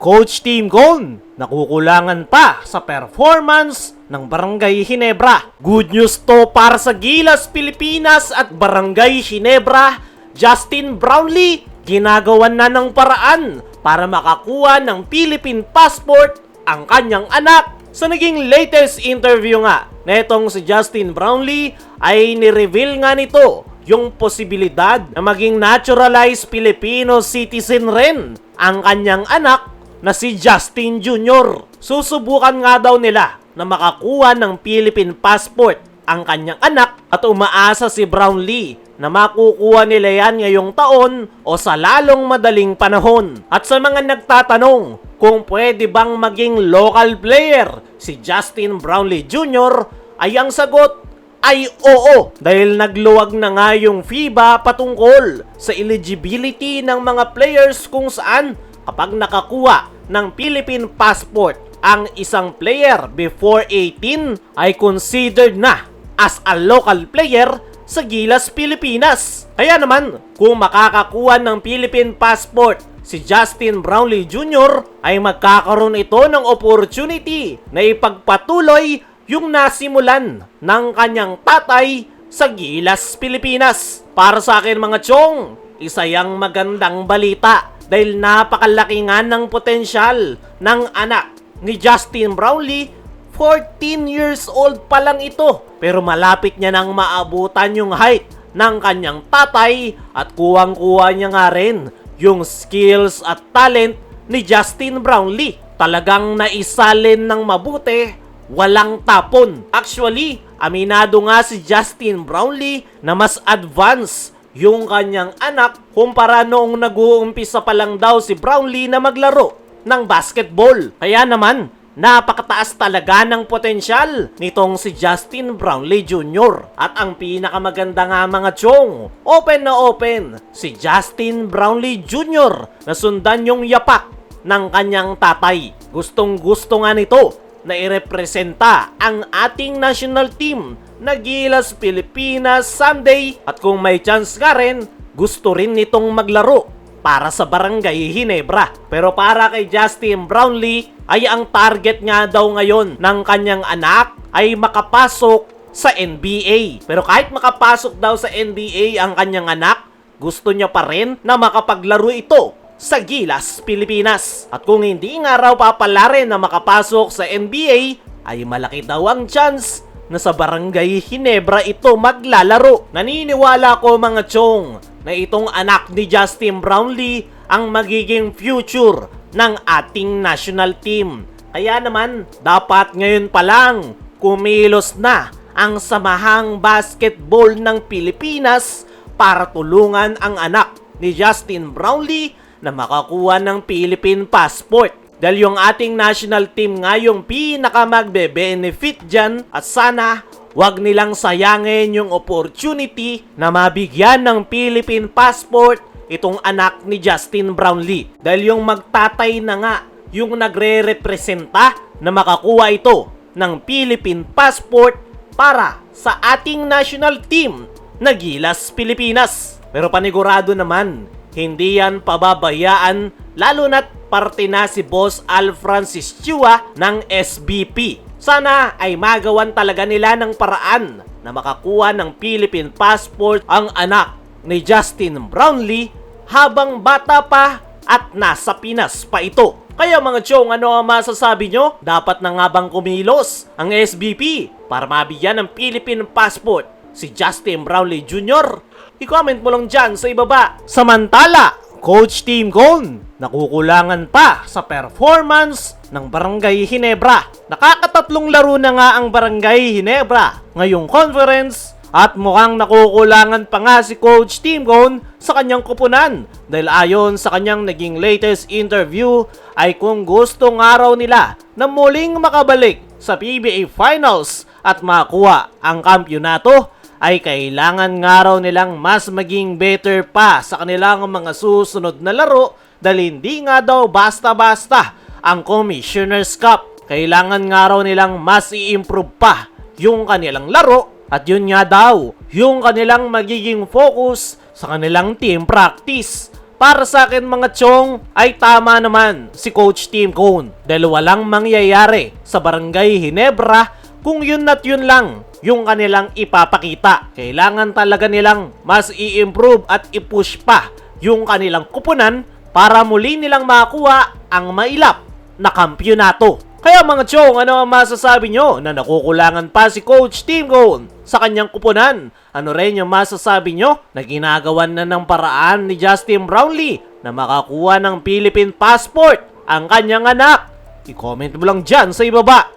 Coach Team Cone, nakukulangan pa sa performance ng Barangay Ginebra. Good news to para sa Gilas Pilipinas at Barangay Ginebra. Justin Brownlee, ginagawan na ng paraan para makakuha ng Philippine passport ang kanyang anak. Sa naging latest interview nga netong si Justin Brownlee ay nireveal nga nito yung posibilidad na maging naturalized Filipino citizen rin ang kanyang anak na si Justin Jr. Susubukan nga daw nila na makakuha ng Philippine passport ang kanyang anak at umaasa si Brownlee na makukuha nila yan ngayong taon o sa lalong madaling panahon. At sa mga nagtatanong kung pwede bang maging local player si Justin Brownlee Jr. ay ang sagot ay oo, dahil nagluwag na nga yung FIBA patungkol sa eligibility ng mga players kung saan kapag nakakuha ng Philippine passport ang isang player before 18 ay considered na as a local player sa Gilas Pilipinas. Kaya naman, kung makakakuha ng Philippine passport si Justin Brownlee Jr. ay magkakaroon ito ng opportunity na ipagpatuloy yung nasimulan ng kanyang tatay sa Gilas Pilipinas. Para sa akin mga chong, isa yang magandang balita dahil napakalaki nga ng potensyal ng anak ni Justin Brownlee. 14 years old pa lang ito, pero malapit niya nang maabutan yung height ng kanyang tatay at kuwang-kuha niya nga rin yung skills at talent ni Justin Brownlee. Talagang naisalin ng mabuti, walang tapon. Actually, aminado nga si Justin Brownlee na mas advanced yung kanyang anak kumpara noong nag-uumpisa pa lang daw si Brownlee na maglaro ng basketball. Kaya naman, napakataas talaga ng potensyal nitong si Justin Brownlee Jr. At ang pinakamaganda nga mga chong, open na open si Justin Brownlee Jr. na sundan yung yapak ng kanyang tatay. Gustong gusto nga nito na irepresenta ang ating national team na Gilas Pilipinas someday, at kung may chance nga rin, gusto rin nitong maglaro para sa Barangay Ginebra. Pero para kay Justin Brownlee ay ang target nga daw ngayon ng kanyang anak ay makapasok sa NBA. Pero kahit makapasok daw sa NBA ang kanyang anak, gusto niya pa rin na makapaglaro ito sa Gilas Pilipinas. At kung hindi nga raw papalarin na makapasok sa NBA, ay malaki daw ang chance na sa Barangay Ginebra ito maglalaro. Naniniwala ko mga chong na itong anak ni Justin Brownlee ang magiging future ng ating national team. Kaya naman, dapat ngayon pa lang kumilos na ang Samahang Basketball ng Pilipinas para tulungan ang anak ni Justin Brownlee na makakuha ng Philippine passport. Dahil yung ating national team nga yung pinaka magbe-benefit dyan, at sana wag nilang sayangin yung opportunity na mabigyan ng Philippine passport itong anak ni Justin Brownlee. Dahil yung magtatay na nga yung nagre-representa na makakuha ito ng Philippine passport para sa ating national team na Gilas Pilipinas. Pero panigurado naman, hindi yan pababayaan, lalo na't parte na si Boss Al Francis Chua ng SBP. Sana ay magawan talaga nila ng paraan na makakuha ng Philippine passport ang anak ni Justin Brownlee habang bata pa at nasa Pinas pa ito. Kaya mga chong, ano ang masasabi nyo? Dapat na nga bang kumilos ang SBP para mabigyan ng Philippine passport si Justin Brownlee Jr.? I-comment mo lang dyan sa ibaba. Samantala, Coach Team Cone, nakukulangan pa sa performance ng Barangay Ginebra. Nakakatatlong laro na nga ang Barangay Ginebra ngayong conference at mukhang nakukulangan pa nga si Coach Team Cone sa kanyang kupunan. Dahil ayon sa kanyang naging latest interview ay kung gustong araw nila na muling makabalik sa PBA Finals at makuha ang kampyonato, ay kailangan nga raw nilang mas maging better pa sa kanilang mga susunod na laro dahil hindi nga daw basta-basta ang Commissioner's Cup. Kailangan nga raw nilang mas i-improve pa yung kanilang laro at yun nga daw yung kanilang magiging focus sa kanilang team practice Para sa akin mga chong, ay tama naman si Coach Tim Cone. Dahil walang mangyayari sa Barangay Ginebra kung yun at yun lang yung kanilang ipapakita. Kailangan talaga nilang mas i-improve at i-push pa yung kanilang kupunan para muli nilang makakuha ang mailap na kampyonato. Kaya mga chong, ano ang masasabi nyo na nakukulangan pa si Coach Tim Cone sa kanyang kupunan? Ano rin yung masasabi nyo na ginagawan na ng paraan ni Justin Brownlee na makakuha ng Philippine passport ang kanyang anak? I-comment mo lang dyan sa ibaba.